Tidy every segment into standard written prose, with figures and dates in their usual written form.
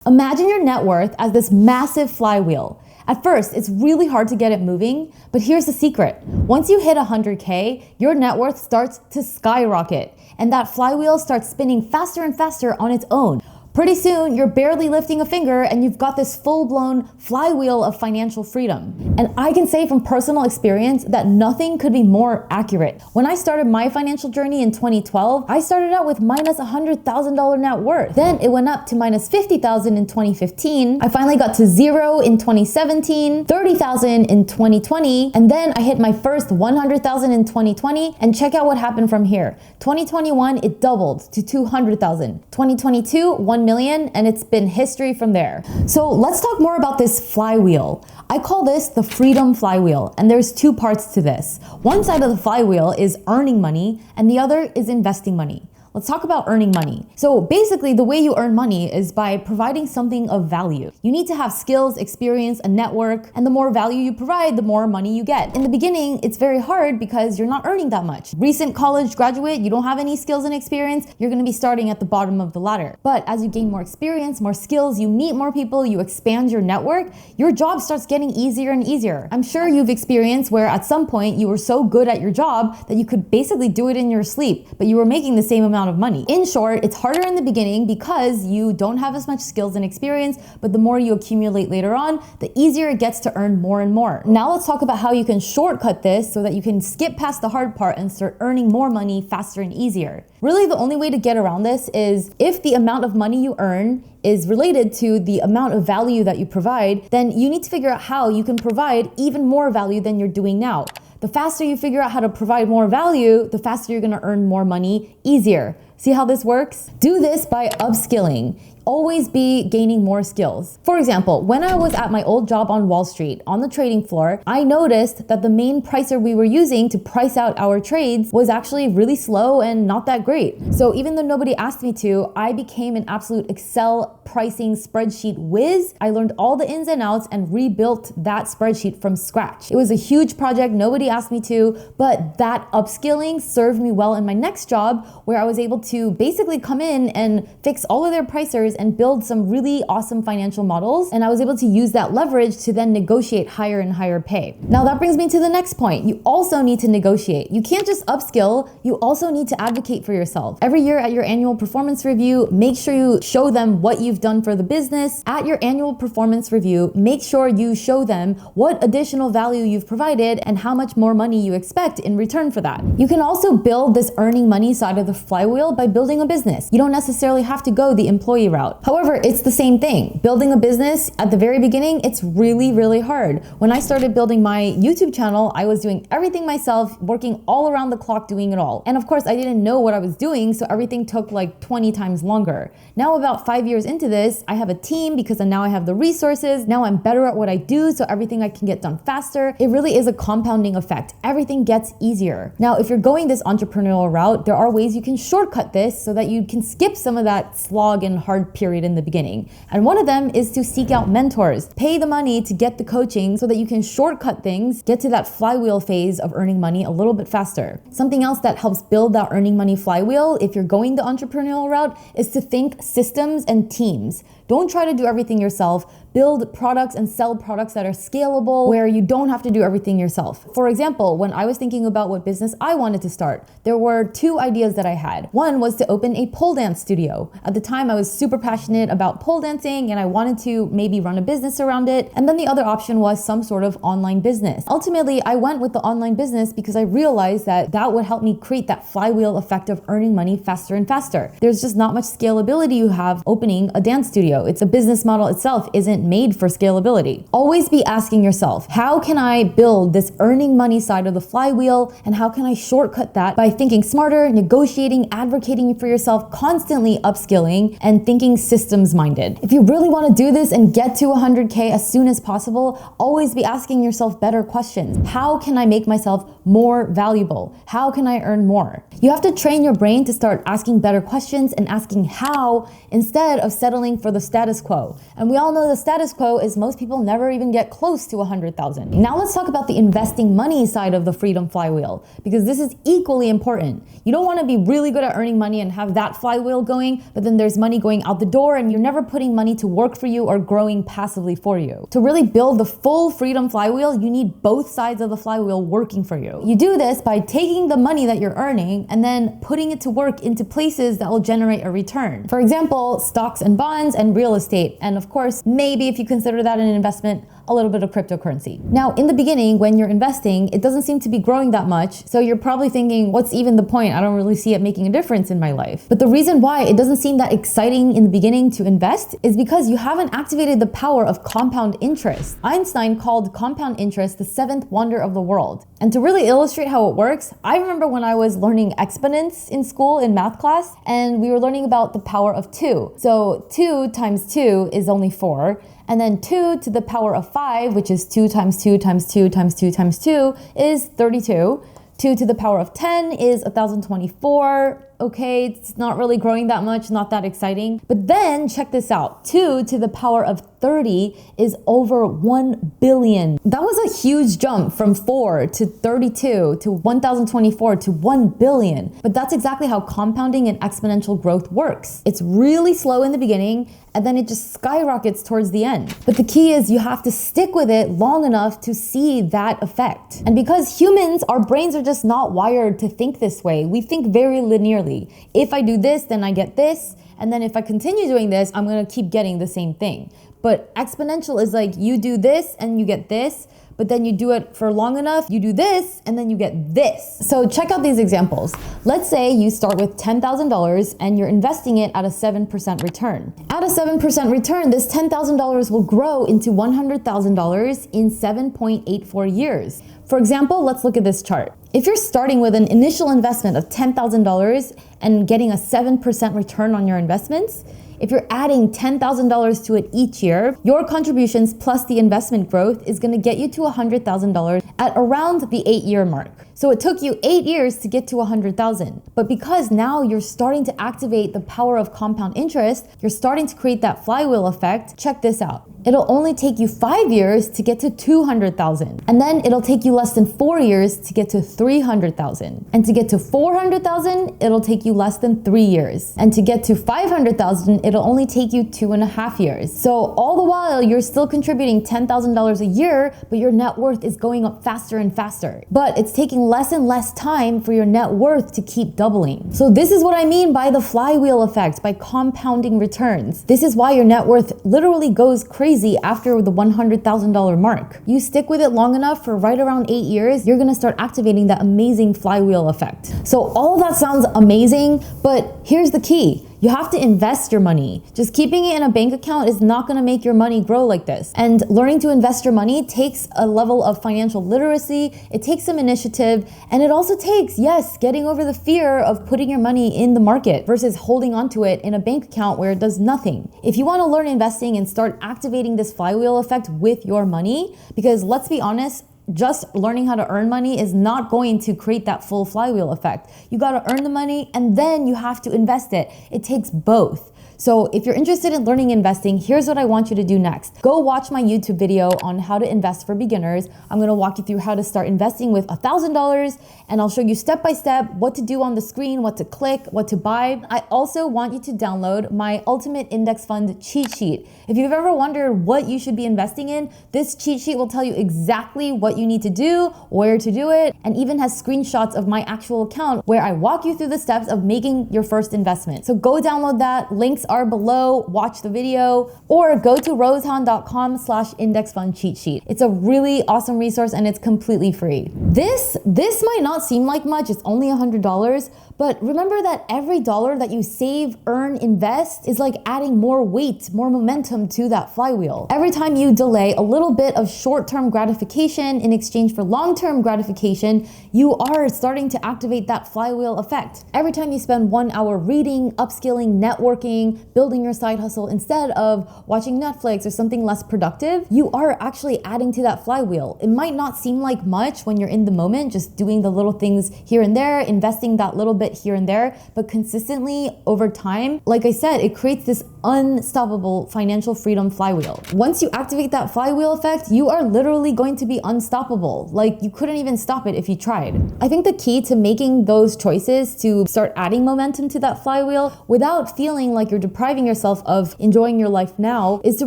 Imagine your net worth as this massive flywheel. At first, it's really hard to get it moving, but here's the secret. Once you hit 100K, your net worth starts to skyrocket, and that flywheel starts spinning faster and faster on its own. Pretty soon, you're barely lifting a finger and you've got this full-blown flywheel of financial freedom. And I can say from personal experience that nothing could be more accurate. When I started my financial journey in 2012, I started out with minus $100,000 net worth. Then it went up to minus $50,000 in 2015. I finally got to zero in 2017, $30,000 in 2020, and then I hit my first $100,000 in 2020, and check out what happened from here. 2021, it doubled to $200,000. 2022, $1 million, and it's been history from there. So let's talk more about this flywheel. I call this the freedom flywheel, and there's two parts to this. One side of the flywheel is earning money, and the other is investing money. Let's talk about earning money. So basically, the way you earn money is by providing something of value. You need to have skills, experience, a network, and the more value you provide, the more money you get. In the beginning, it's very hard because you're not earning that much. Recent college graduate, you don't have any skills and experience, you're gonna be starting at the bottom of the ladder. But as you gain more experience, more skills, you meet more people, you expand your network, your job starts getting easier and easier. I'm sure you've experienced where at some point you were so good at your job that you could basically do it in your sleep, but you were making the same amount of money. In short, it's harder in the beginning because you don't have as much skills and experience, but the more you accumulate later on, the easier it gets to earn more and more. Now let's talk about how you can shortcut this so that you can skip past the hard part and start earning more money faster and easier. Really, the only way to get around this is if the amount of money you earn is related to the amount of value that you provide, then you need to figure out how you can provide even more value than you're doing now. The faster you figure out how to provide more value, the faster you're gonna earn more money easier. See how this works? Do this by upskilling. Always be gaining more skills. For example, when I was at my old job on Wall Street on the trading floor, I noticed that the main pricer we were using to price out our trades was actually really slow and not that great. So even though nobody asked me to, I became an absolute Excel pricing spreadsheet whiz. I learned all the ins and outs and rebuilt that spreadsheet from scratch. It was a huge project, nobody asked me to, but that upskilling served me well in my next job where I was able to basically come in and fix all of their pricers and build some really awesome financial models. And I was able to use that leverage to then negotiate higher and higher pay. Now that brings me to the next point. You also need to negotiate. You can't just upskill, you also need to advocate for yourself. Every year at your annual performance review, make sure you show them what you've done for the business. At your annual performance review, make sure you show them what additional value you've provided and how much more money you expect in return for that. You can also build this earning money side of the flywheel by building a business. You don't necessarily have to go the employee route. However, it's the same thing. Building a business at the very beginning, it's really, really hard. When I started building my YouTube channel, I was doing everything myself, working all around the clock, doing it all. And of course, I didn't know what I was doing, so everything took like 20 times longer. Now, about 5 years into this, I have a team because now I have the resources. Now I'm better at what I do, so everything I can get done faster. It really is a compounding effect. Everything gets easier. Now, if you're going this entrepreneurial route, there are ways you can shortcut this so that you can skip some of that slog and hard period in the beginning. And one of them is to seek out mentors. Pay the money to get the coaching so that you can shortcut things, get to that flywheel phase of earning money a little bit faster. Something else that helps build that earning money flywheel, if you're going the entrepreneurial route, is to think systems and teams. Don't try to do everything yourself. Build products and sell products that are scalable, where you don't have to do everything yourself. For example, when I was thinking about what business I wanted to start, there were two ideas that I had. One was to open a pole dance studio. At the time, I was super passionate about pole dancing and I wanted to maybe run a business around it. And then the other option was some sort of online business. Ultimately, I went with the online business because I realized that that would help me create that flywheel effect of earning money faster and faster. There's just not much scalability you have opening a dance studio. It's a business model itself isn't made for scalability. Always be asking yourself, how can I build this earning money side of the flywheel, and how can I shortcut that by thinking smarter, negotiating, advocating for yourself, constantly upskilling, and thinking systems minded. If you really want to do this and get to 100K as soon as possible, always be asking yourself better questions. How can I make myself more valuable? How can I earn more? You have to train your brain to start asking better questions and asking how, instead of settling for the status quo. And we all know the status quo is most people never even get close to 100,000. Now let's talk about the investing money side of the freedom flywheel, because this is equally important. You don't want to be really good at earning money and have that flywheel going, but then there's money going out the door and you're never putting money to work for you or growing passively for you. To really build the full freedom flywheel, you need both sides of the flywheel working for you. You do this by taking the money that you're earning and then putting it to work into places that will generate a return. For example, stocks and bonds and real estate. And of course, maybe if you consider that an investment, a little bit of cryptocurrency. Now, in the beginning, when you're investing, it doesn't seem to be growing that much. So you're probably thinking, what's even the point? I don't really see it making a difference in my life. But the reason why it doesn't seem that exciting in the beginning to invest is because you haven't activated the power of compound interest. Einstein called compound interest the seventh wonder of the world. And to really illustrate how it works, I remember when I was learning exponents in school in math class, and we were learning about the power of 2. So 2 times 2 is only 4. And then 2 to the power of 5, which is 2 times 2 times 2 times 2 times 2, is 32. 2 to the power of 10 is 1024. Okay, it's not really growing that much, not that exciting. But then check this out. 2 to the power of 30 is over 1 billion. That was a huge jump from 4 to 32 to 1024 to 1 billion. But that's exactly how compounding and exponential growth works. It's really slow in the beginning, and then it just skyrockets towards the end. But the key is you have to stick with it long enough to see that effect. And because humans, our brains are just not wired to think this way. We think very linearly. If I do this, then I get this. And then if I continue doing this, I'm gonna keep getting the same thing. But exponential is like you do this and you get this, but then you do it for long enough, you do this, and then you get this. So check out these examples. Let's say you start with $10,000 and you're investing it at a 7% return. At a 7% return, this $10,000 will grow into $100,000 in 7.84 years. For example, let's look at this chart. If you're starting with an initial investment of $10,000 and getting a 7% return on your investments, if you're adding $10,000 to it each year, your contributions plus the investment growth is gonna get you to $100,000 at around the 8-year mark. So it took you 8 years to get to 100,000. But because now you're starting to activate the power of compound interest, you're starting to create that flywheel effect. Check this out. It'll only take you 5 years to get to 200,000. And then it'll take you less than 4 years to get to 300,000. And to get to 400,000, it'll take you less than 3 years. And to get to 500,000, it'll only take you 2.5 years. So all the while, you're still contributing $10,000 a year, but your net worth is going up faster and faster. But it's taking less and less time for your net worth to keep doubling. So this is what I mean by the flywheel effect, by compounding returns. This is why your net worth literally goes crazy after the $100,000 mark. You stick with it long enough for right around 8 years, you're gonna start activating that amazing flywheel effect. So all of that sounds amazing, but here's the key. You have to invest your money. Just keeping it in a bank account is not gonna make your money grow like this. And learning to invest your money takes a level of financial literacy, it takes some initiative, and it also takes, yes, getting over the fear of putting your money in the market versus holding onto it in a bank account where it does nothing. If you wanna learn investing and start activating this flywheel effect with your money, because let's be honest, just learning how to earn money is not going to create that full flywheel effect. You gotta earn the money and then you have to invest it. It takes both. So if you're interested in learning investing, here's what I want you to do next. Go watch my YouTube video on how to invest for beginners. I'm gonna walk you through how to start investing with $1,000, and I'll show you step by step what to do on the screen, what to click, what to buy. I also want you to download my Ultimate Index Fund cheat sheet. If you've ever wondered what you should be investing in, this cheat sheet will tell you exactly what you need to do, where to do it, and even has screenshots of my actual account where I walk you through the steps of making your first investment. So go download that. Links are below, watch the video, or go to rosehan.com/indexfund cheat sheet. It's a really awesome resource and it's completely free. This might not seem like much, it's only $100, but remember that every dollar that you save, earn, invest is like adding more weight, more momentum to that flywheel. Every time you delay a little bit of short-term gratification in exchange for long-term gratification, you are starting to activate that flywheel effect. Every time you spend 1 hour reading, upskilling, networking, building your side hustle instead of watching Netflix or something less productive, you are actually adding to that flywheel. It might not seem like much when you're in the moment, just doing the little things here and there, investing that little bit here and there, but consistently over time, like I said, it creates this unstoppable financial freedom flywheel. Once you activate that flywheel effect, you are literally going to be unstoppable. Like, you couldn't even stop it if you tried. I think the key to making those choices to start adding momentum to that flywheel without feeling like you're depriving yourself of enjoying your life now is to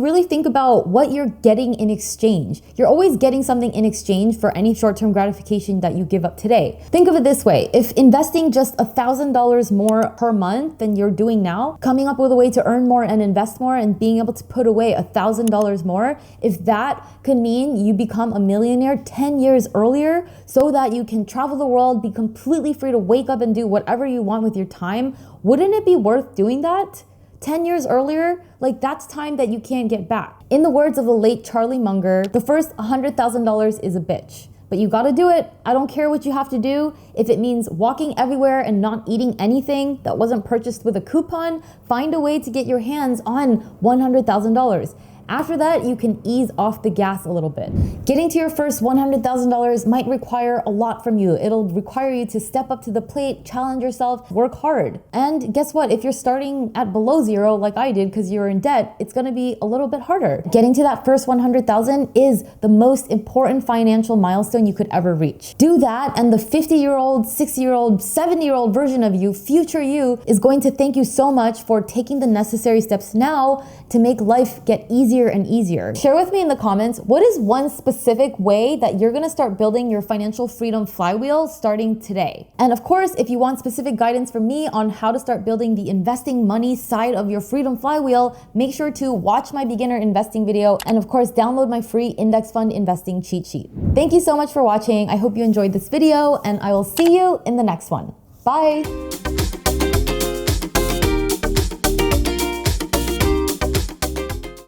really think about what you're getting in exchange. You're always getting something in exchange for any short-term gratification that you give up today. Think of it this way. If investing just $1,000 more per month than you're doing now, coming up with a way to earn more and invest more and being able to put away $1,000 more, if that could mean you become a millionaire 10 years earlier so that you can travel the world, be completely free to wake up and do whatever you want with your time, wouldn't it be worth doing that? 10 years earlier, like, that's time that you can't get back. In the words of the late Charlie Munger, the first $100,000 is a bitch. But you gotta do it. I don't care what you have to do. If it means walking everywhere and not eating anything that wasn't purchased with a coupon, find a way to get your hands on $100,000. After that, you can ease off the gas a little bit. Getting to your first $100,000 might require a lot from you. It'll require you to step up to the plate, challenge yourself, work hard. And guess what? If you're starting at below zero, like I did because you're in debt, it's gonna be a little bit harder. Getting to that first 100,000 is the most important financial milestone you could ever reach. Do that, and the 50-year-old, 60-year-old, 70-year-old version of you, future you, is going to thank you so much for taking the necessary steps now to make life get easier and easier. Share with me in the comments, what is one specific way that you're gonna start building your financial freedom flywheel starting today? And of course, if you want specific guidance from me on how to start building the investing money side of your freedom flywheel, make sure to watch my beginner investing video and of course, download my free index fund investing cheat sheet. Thank you so much for watching. I hope you enjoyed this video and I will see you in the next one. Bye.